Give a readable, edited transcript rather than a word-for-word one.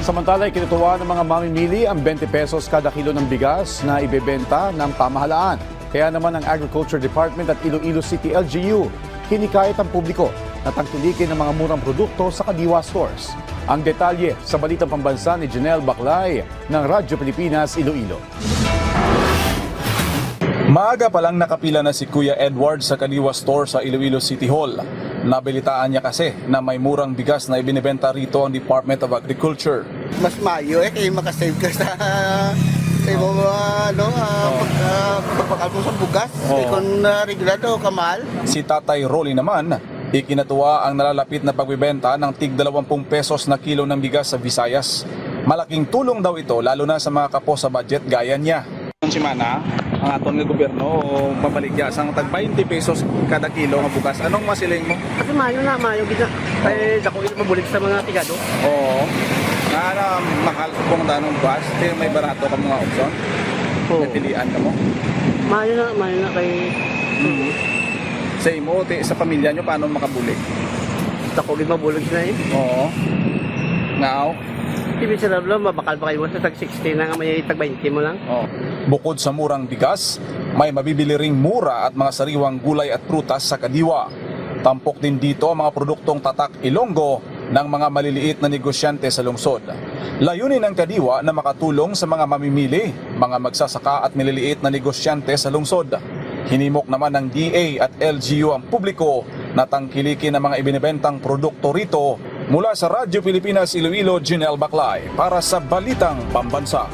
Samantala, ikinutuwa ng mga mamimili ang 20 pesos kada kilo ng bigas na ibebenta ng pamahalaan. Kaya naman ang Agriculture Department at Iloilo City LGU hinikayat ang publiko na tangkilikin ng mga murang produkto sa Kadiwa stores. Ang detalye sa Balitang Pambansa ni Janelle Baclay ng Radyo Pilipinas, Iloilo. Maaga pa lang nakapila na si Kuya Edward sa Kadiwa store sa Iloilo City Hall. Nabilitaan niya kasi na may murang bigas na ibinibenta rito ang Department of Agriculture. Mas mayo kayo makasave ka sa imong pagpakal mo sa bugas. Kung regulado kamal. Si Tatay Rolly naman, ikinatuwa ang nalalapit na pagbibenta ng tig 20 pesos na kilo ng bigas sa Visayas. Malaking tulong daw ito lalo na sa mga kapo sa budget gaya niya. Si Mana, ang aton nga gobyerno mabaligya sang tag 20 pesos kada kilo nga bugas. Anong masiling mo? Kasi mayo gina. Kaya dako ito mabulig sa mga tigado. Oo. Na mahal kung tanong bus, pero may barato ka mga option. Oo. Napilian ka mo. Mayo na kay Sa imo, sa pamilya nyo, paano makabulig? dako gid mabulig na eh. Oo. Now? Ibig sabihin mabakal pa kayo sa tag 60 na nga may tag 20 mo lang. Oo. Bukod sa murang bigas, may mabibili ring mura at mga sariwang gulay at prutas sa Kadiwa. Tampok din dito ang mga produktong tatak Ilonggo ng mga maliliit na negosyante sa lungsod. Layunin ng Kadiwa na makatulong sa mga mamimili, mga magsasaka at maliliit na negosyante sa lungsod. Hinimok naman ng DA at LGU ang publiko na tangkilikin ang mga ibinibentang produkto rito. Mula sa Radyo Pilipinas Iloilo, Janelle Baclay para sa Balitang Pambansa.